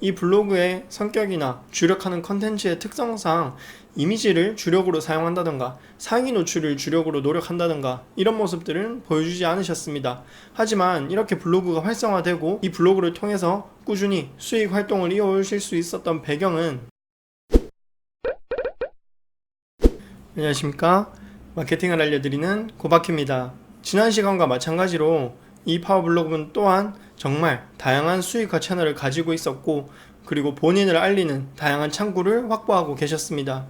이 블로그의 성격이나 주력하는 컨텐츠의 특성상 이미지를 주력으로 사용한다던가 상위 노출을 주력으로 노력한다던가 이런 모습들은 보여주지 않으셨습니다. 하지만 이렇게 블로그가 활성화되고 이 블로그를 통해서 꾸준히 수익 활동을 이어오실 수 있었던 배경은, 안녕하십니까, 마케팅을 알려드리는 고박희입니다. 지난 시간과 마찬가지로 이 파워블로그는 또한 정말 다양한 수익화 채널을 가지고 있었고, 그리고 본인을 알리는 다양한 창구를 확보하고 계셨습니다.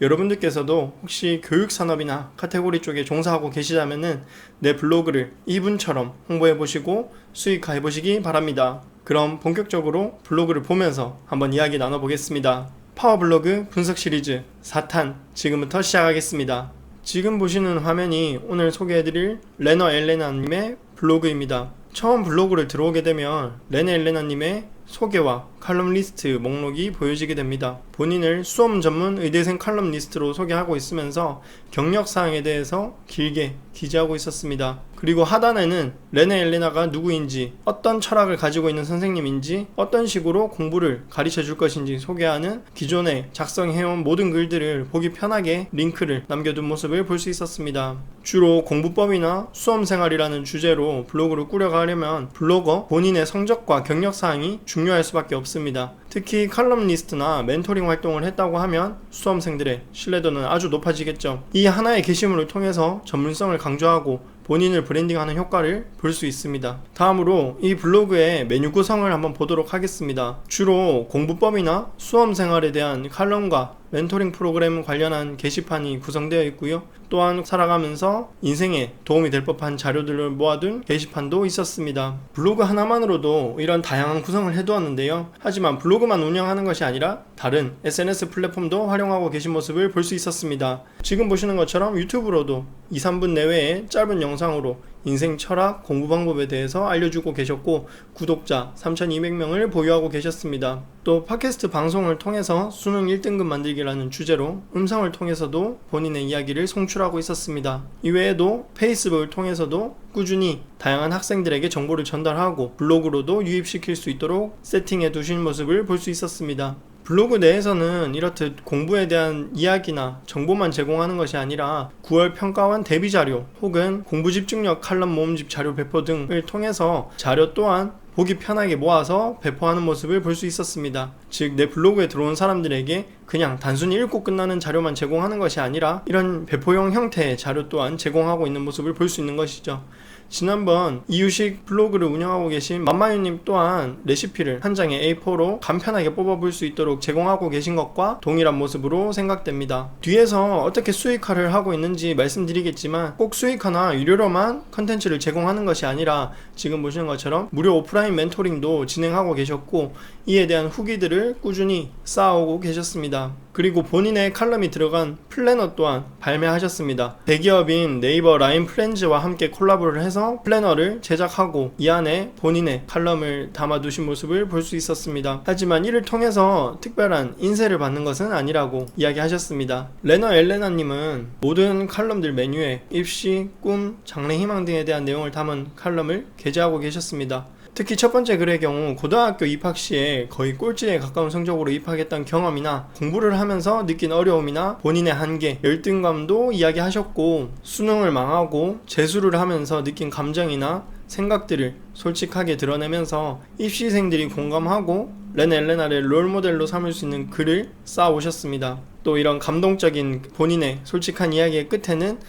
여러분들께서도 혹시 교육산업이나 카테고리 쪽에 종사하고 계시다면은 내 블로그를 이분처럼 홍보해보시고 수익화해보시기 바랍니다. 그럼 본격적으로 블로그를 보면서 한번 이야기 나눠보겠습니다. 파워블로그 분석 시리즈 4탄 지금부터 시작하겠습니다. 지금 보시는 화면이 오늘 소개해드릴 레너 엘레나님의 블로그입니다. 처음 블로그를 들어오게 되면 레너 엘레나님의 소개와 칼럼 리스트 목록이 보여지게 됩니다. 본인을 수험 전문 의대생 칼럼 리스트로 소개하고 있으면서 경력사항에 대해서 길게 기재하고 있었습니다. 그리고 하단에는 레네 엘레나가 누구인지, 어떤 철학을 가지고 있는 선생님인지, 어떤 식으로 공부를 가르쳐 줄 것인지 소개하는 기존에 작성해온 모든 글들을 보기 편하게 링크를 남겨둔 모습을 볼 수 있었습니다. 주로 공부법이나 수험생활이라는 주제로 블로그를 꾸려가려면 블로거 본인의 성적과 경력사항이 중요할 수밖에 없습니다. 특히 칼럼 리스트나 멘토링 활동을 했다고 하면 수험생들의 신뢰도는 아주 높아지겠죠. 이 하나의 게시물을 통해서 전문성을 강조하고 본인을 브랜딩하는 효과를 볼 수 있습니다. 다음으로 이 블로그의 메뉴 구성을 한번 보도록 하겠습니다. 주로 공부법이나 수험생활에 대한 칼럼과 멘토링 프로그램 관련한 게시판이 구성되어 있고요. 또한 살아가면서 인생에 도움이 될 법한 자료들을 모아둔 게시판도 있었습니다. 블로그 하나만으로도 이런 다양한 구성을 해두었는데요. 하지만 블로그만 운영하는 것이 아니라 다른 SNS 플랫폼도 활용하고 계신 모습을 볼 수 있었습니다. 지금 보시는 것처럼 유튜브로도 2-3분 내외의 짧은 영상으로 인생 철학, 공부 방법에 대해서 알려주고 계셨고, 구독자 3,200명을 보유하고 계셨습니다. 또 팟캐스트 방송을 통해서 수능 1등급 만들기라는 주제로 음성을 통해서도 본인의 이야기를 송출하고 있었습니다. 이외에도 페이스북을 통해서도 꾸준히 다양한 학생들에게 정보를 전달하고 블로그로도 유입시킬 수 있도록 세팅해 두신 모습을 볼 수 있었습니다. 블로그 내에서는 이렇듯 공부에 대한 이야기나 정보만 제공하는 것이 아니라 9월 평가원 대비 자료 혹은 공부 집중력 칼럼 모음집 자료 배포 등을 통해서 자료 또한 보기 편하게 모아서 배포하는 모습을 볼 수 있었습니다. 즉, 내 블로그에 들어온 사람들에게 그냥 단순히 읽고 끝나는 자료만 제공하는 것이 아니라 이런 배포용 형태의 자료 또한 제공하고 있는 모습을 볼 수 있는 것이죠. 지난번 이유식 블로그를 운영하고 계신 맘마유님 또한 레시피를 한 장의 A4로 간편하게 뽑아볼 수 있도록 제공하고 계신 것과 동일한 모습으로 생각됩니다. 뒤에서 어떻게 수익화를 하고 있는지 말씀드리겠지만 꼭 수익화나 유료로만 컨텐츠를 제공하는 것이 아니라 지금 보시는 것처럼 무료 오프라인 멘토링도 진행하고 계셨고, 이에 대한 후기들을 꾸준히 쌓아오고 계셨습니다. 그리고 본인의 칼럼이 들어간 플래너 또한 발매하셨습니다. 대기업인 네이버 라인 프렌즈와 함께 콜라보를 해서 플래너를 제작하고 이 안에 본인의 칼럼을 담아두신 모습을 볼 수 있었습니다. 하지만 이를 통해서 특별한 인세를 받는 것은 아니라고 이야기하셨습니다. 레너 엘레나님은 모든 칼럼들 메뉴에 입시, 꿈, 장래 희망 등에 대한 내용을 담은 칼럼을 게재하고 계셨습니다. 특히 첫 번째 글의 경우 고등학교 입학 시에 거의 꼴찌에 가까운 성적으로 입학했던 경험이나 공부를 하면서 느낀 어려움이나 본인의 한계, 열등감도 이야기하셨고, 수능을 망하고 재수를 하면서 느낀 감정이나 생각들을 솔직하게 드러내면서 입시생들이 공감하고 레네 엘레나를 롤모델로 삼을 수 있는 글을 쌓아오셨습니다. 또 이런 감동적인 본인의 솔직한 이야기의 끝에는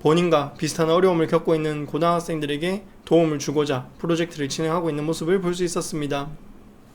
본인과 비슷한 어려움을 겪고 있는 고등학생들에게 도움을 주고자 프로젝트를 진행하고 있는 모습을 볼 수 있었습니다.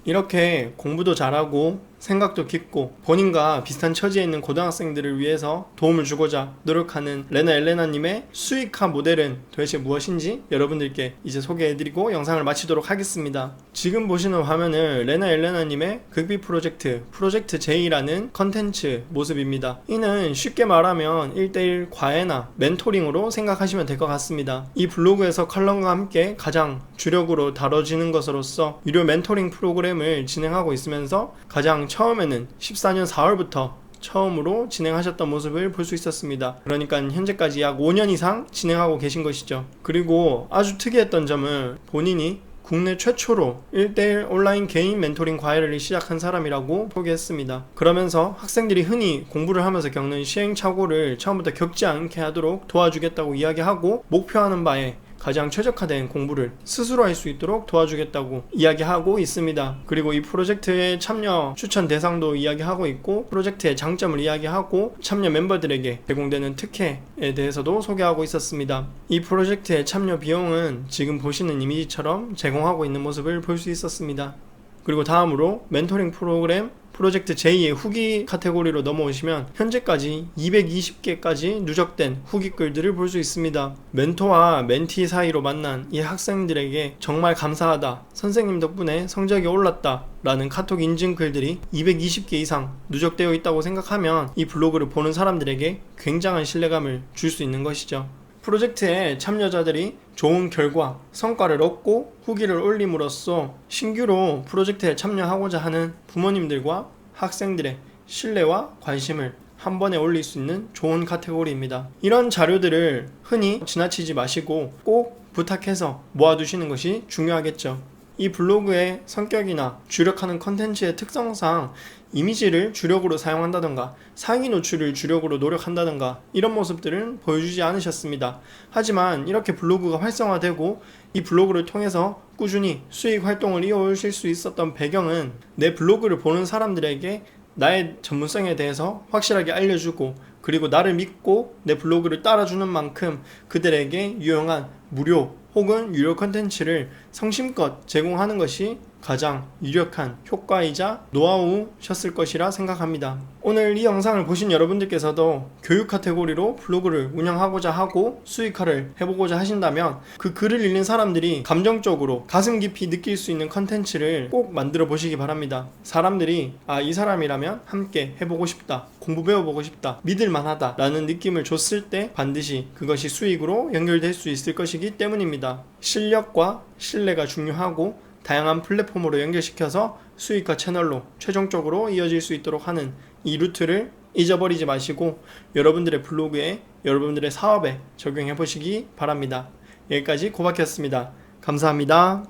이렇게 공부도 잘하고 생각도 깊고 본인과 비슷한 처지에 있는 고등학생들을 위해서 도움을 주고자 노력하는 레나 엘레나님의 수익화 모델은 도대체 무엇인지 여러분들께 이제 소개해드리고 영상을 마치도록 하겠습니다. 지금 보시는 화면은 레나 엘레나님의 극비 프로젝트 J라는 컨텐츠 모습입니다. 이는 쉽게 말하면 1:1 과외나 멘토링으로 생각하시면 될 것 같습니다. 이 블로그에서 칼럼과 함께 가장 주력으로 다뤄지는 것으로서 유료 멘토링 프로그램을 진행하고 있으면서 가장 처음에는 14년 4월부터 처음으로 진행하셨던 모습을 볼 수 있었습니다. 그러니까 현재까지 약 5년 이상 진행하고 계신 것이죠. 그리고 아주 특이했던 점은 본인이 국내 최초로 1대1 온라인 개인 멘토링 과외를 시작한 사람이라고 소개했습니다. 그러면서 학생들이 흔히 공부를 하면서 겪는 시행착오를 처음부터 겪지 않게 하도록 도와주겠다고 이야기하고, 목표하는 바에 가장 최적화된 공부를 스스로 할 수 있도록 도와주겠다고 이야기하고 있습니다. 그리고 이 프로젝트의 참여 추천 대상도 이야기하고 있고, 프로젝트의 장점을 이야기하고, 참여 멤버들에게 제공되는 특혜에 대해서도 소개하고 있었습니다. 이 프로젝트의 참여 비용은 지금 보시는 이미지처럼 제공하고 있는 모습을 볼 수 있었습니다. 그리고 다음으로 멘토링 프로그램 프로젝트 J의 후기 카테고리로 넘어오시면 현재까지 220개까지 누적된 후기 글들을 볼 수 있습니다. 멘토와 멘티 사이로 만난 이 학생들에게 정말 감사하다, 선생님 덕분에 성적이 올랐다 라는 카톡 인증 글들이 220개 이상 누적되어 있다고 생각하면 이 블로그를 보는 사람들에게 굉장한 신뢰감을 줄 수 있는 것이죠. 프로젝트에 참여자들이 좋은 결과, 성과를 얻고 후기를 올림으로써 신규로 프로젝트에 참여하고자 하는 부모님들과 학생들의 신뢰와 관심을 한 번에 올릴 수 있는 좋은 카테고리입니다. 이런 자료들을 흔히 지나치지 마시고 꼭 부탁해서 모아두시는 것이 중요하겠죠. 이 블로그의 성격이나 주력하는 컨텐츠의 특성상 이미지를 주력으로 사용한다던가 상위 노출을 주력으로 노력한다던가 이런 모습들은 보여주지 않으셨습니다. 하지만 이렇게 블로그가 활성화되고 이 블로그를 통해서 꾸준히 수익 활동을 이어오실 수 있었던 배경은 내 블로그를 보는 사람들에게 나의 전문성에 대해서 확실하게 알려주고, 그리고 나를 믿고 내 블로그를 따라주는 만큼 그들에게 유용한 무료 혹은 유료 컨텐츠를 성심껏 제공하는 것이 가장 유력한 효과이자 노하우셨을 것이라 생각합니다. 오늘 이 영상을 보신 여러분들께서도 교육 카테고리로 블로그를 운영하고자 하고 수익화를 해보고자 하신다면 그 글을 읽는 사람들이 감정적으로 가슴 깊이 느낄 수 있는 컨텐츠를 꼭 만들어 보시기 바랍니다. 사람들이 이 사람이라면 함께 해보고 싶다, 공부 배워보고 싶다, 믿을만하다 라는 느낌을 줬을 때 반드시 그것이 수익으로 연결될 수 있을 것이기 때문입니다. 실력과 신뢰가 중요하고 다양한 플랫폼으로 연결시켜서 수익화 채널로 최종적으로 이어질 수 있도록 하는 이 루트를 잊어버리지 마시고 여러분들의 블로그에, 여러분들의 사업에 적용해 보시기 바랍니다. 여기까지 고박이었습니다. 감사합니다.